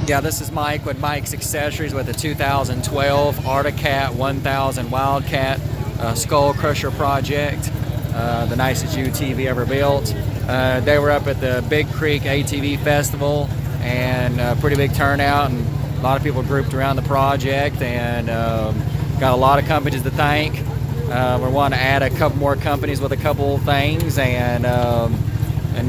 Yeah, this is Mike with Mike's Accessories with the 2012 Articat 1000 Wildcat Skull Crusher project. The nicest UTV ever built. They were up at the Big Creek ATV Festival, and a pretty big turnout, and a lot of people grouped around the project, and got a lot of companies to thank. We want to add a couple more companies with a couple things, and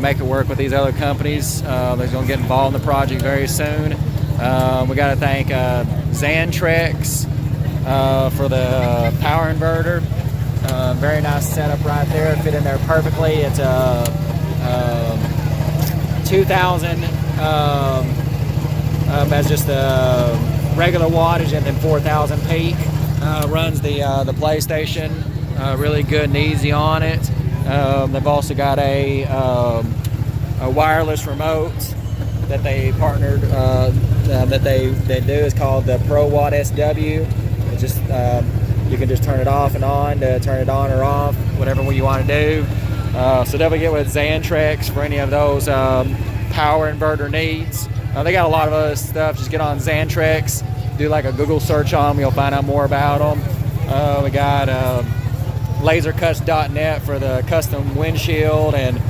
make it work with these other companies. They're going to get involved in the project very soon. We got to thank Xantrex for the power inverter. Very nice setup right there. Fit in there perfectly. It's a 2000 as just a regular wattage, and then 4000 peak. Runs the PlayStation really good and easy on it. They've also got a wireless remote that they partnered that they do. It's called the Pro Watt SW. It just you can just turn it off and on to turn it on or off, whatever you want to do. So definitely get with Xantrex for any of those power inverter needs. They got a lot of other stuff. Just get on Xantrex, do like a Google search on them, you'll find out more about them. We got lasercuts.net for the custom windshield, and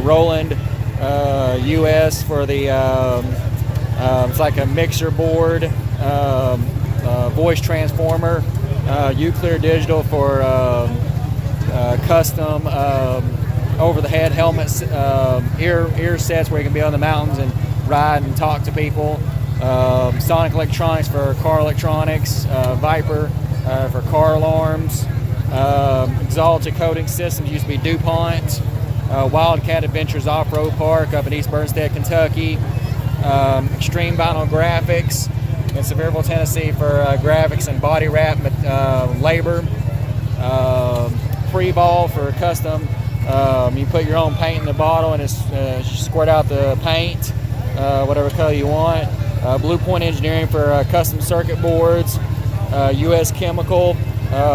Roland US for the it's like a mixer board, voice transformer, Uclear Digital for custom over-the-head helmets, ear sets where you can be on the mountains and ride and talk to people. Sonic Electronics for car electronics, Viper for car alarms, Exalted Coating Systems, used to be DuPont, Wildcat Adventures Off-Road Park up in East Bernstead, Kentucky, Extreme Vinyl Graphics in Sevierville, Tennessee for graphics and body wrap labor, Pre-Ball for custom. You put your own paint in the bottle and it's squirt out the paint, whatever color you want. Blue Point Engineering for custom circuit boards, US Chemical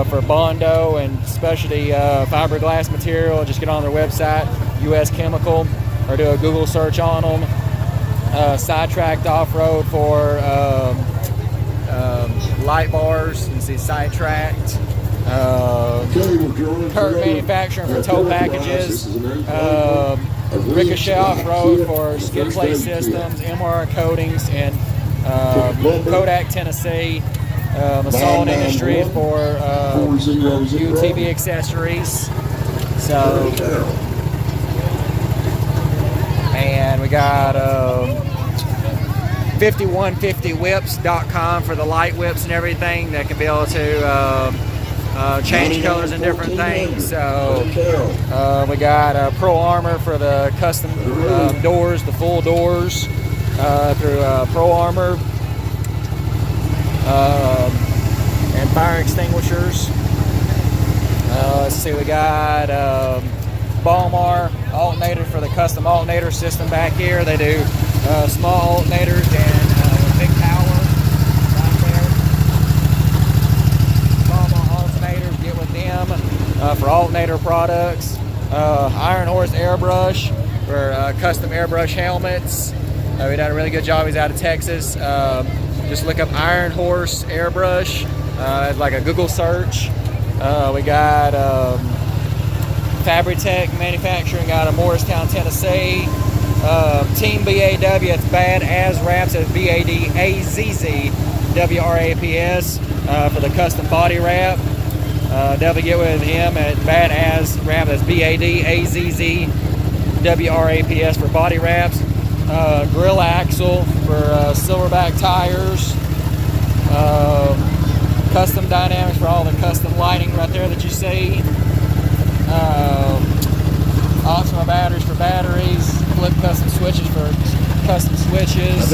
for Bondo and specialty fiberglass material. Just get on their website, US Chemical, or do a Google search on them. Sidetracked Off-Road for light bars. You can see Sidetracked. Kurt Manufacturing for tow packages. Ricochet Off-Road for skid plate systems, MR Coatings, and Kodak, Tennessee. Masson Industries for UTV accessories. So, and we got 5150whips.com for the light whips and everything that can be able to change colors and different things. So we got Pro Armor for the custom doors, the full doors through Pro Armor, and fire extinguishers. Let's see, we got Balmar alternator for the custom alternator system back here. They do small alternators and big power right there. Balmar alternators, get with them for alternator products. Iron Horse Airbrush for custom airbrush helmets. We done a really good job. He's out of Texas. Just look up Iron Horse Airbrush. It's like a Google search. We got Fabritech Manufacturing out of Morristown, Tennessee. Team BAW, it's Bad As Wraps, it's BADAZZWRAPS for the custom body wrap. Definitely get with him at Bad As Wrap, that's BADAZZWRAPS for body wraps. Grill Axle for silverback tires. Custom Dynamics for all the custom lighting right there that you see. Optima batteries for batteries. Flip custom switches for custom switches.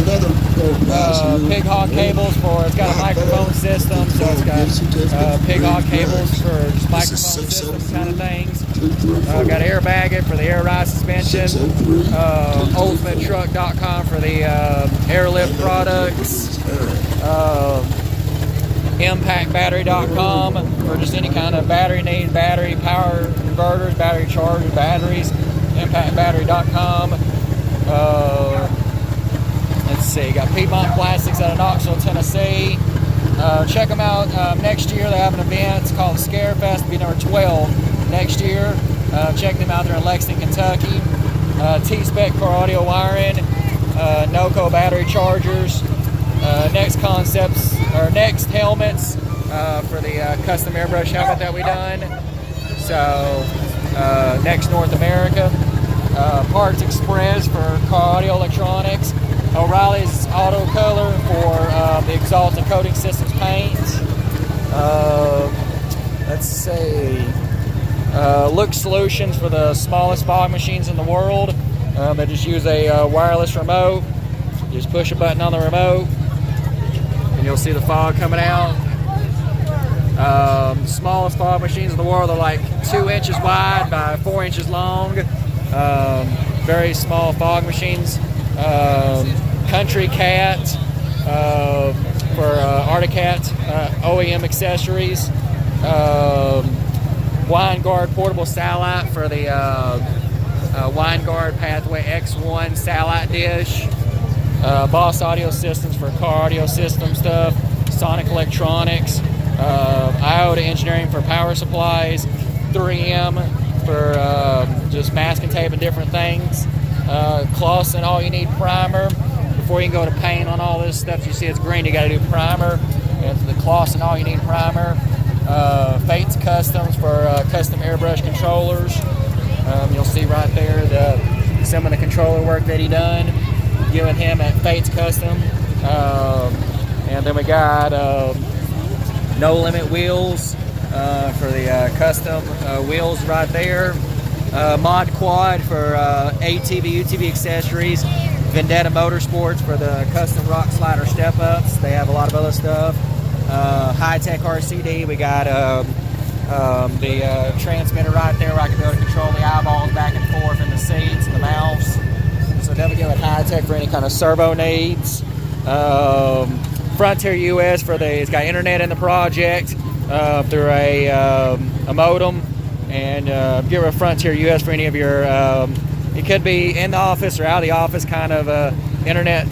Pig hog cables for, it's got a microphone system, so it's got pig hog cables for just microphone system kind of things. Got airbag it for the air ride suspension. UltimateTruck.com for the airlift products. ImpactBattery.com for just any kind of battery need, battery power inverters, battery chargers, batteries. ImpactBattery.com. Let's Let's see, got Piedmont Plastics out of Knoxville, Tennessee. Check them out next year. They have an event. It's called Scarefest. It'll be number 12 next year. Check them out there in Lexington, Kentucky. T-Spec car audio wiring, NOCO battery chargers, next helmets for the custom airbrush helmet that we done. So next North America. Parts Express for car audio electronics. O'Reilly's Auto Color for the exhaust and coating systems paint. Let's see. Look Solutions for the smallest fog machines in the world. They just use a wireless remote. You just push a button on the remote and you'll see the fog coming out. The smallest fog machines in the world are like 2 inches wide by 4 inches long. Very small fog machines. Country Cat for Articat OEM accessories. Winegard portable satellite for the Winegard Pathway X1 satellite dish. Boss Audio Systems for car audio system stuff. Sonic Electronics. Iota Engineering for power supplies. 3M for just masking tape and different things. Clausen All You Need Primer. Before you can go to paint on all this stuff, you see it's green, you got to do primer. And the Clausen All You Need Primer. Fates Customs for custom airbrush controllers. You'll see right there some of the controller work that he done, giving him at Fates Custom. And then we got No Limit Wheels for the custom wheels right there. Mod Quad for ATV, UTV accessories. Vendetta Motorsports for the custom rock slider step-ups. They have a lot of other stuff. High-tech RCD. We got the transmitter right there where I can be able to control the eyeballs back and forth in the seats and the mouse. So definitely go with high-tech for any kind of servo needs. Frontier US for it's got internet in the project through a modem. And give a Frontier US for any of your, it could be in the office or out of the office kind of internet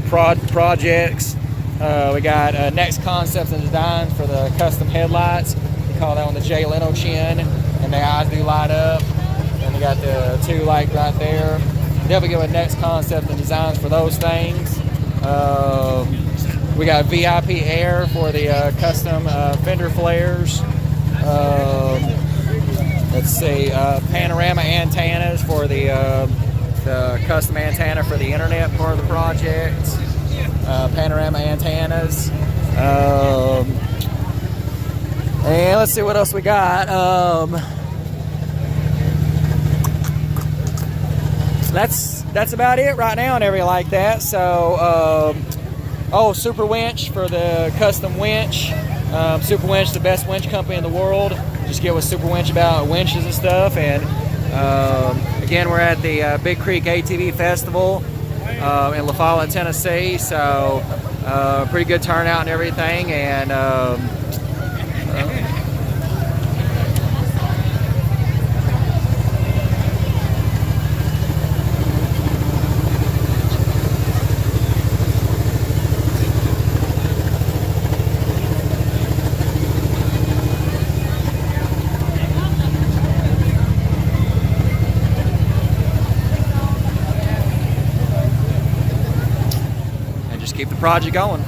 projects. We got Next Concepts and Designs for the custom headlights. We call that one the Jay Leno chin, and the eyes do light up. And we got the 2 light right there. Definitely go with Next Concepts and Designs for those things. We got VIP Air for the custom fender flares. Let's see, panorama antennas for the custom antenna for the internet part of the project. Panorama antennas. And let's see what else we got. That's about it right now and everything like that. So, Super Winch for the custom winch. Super Winch, the best winch company in the world. Just get with Super Winch about winches and stuff. And again, we're at the Big Creek ATV Festival in Lafollette, Tennessee. So pretty good turnout and everything. And keep the project going.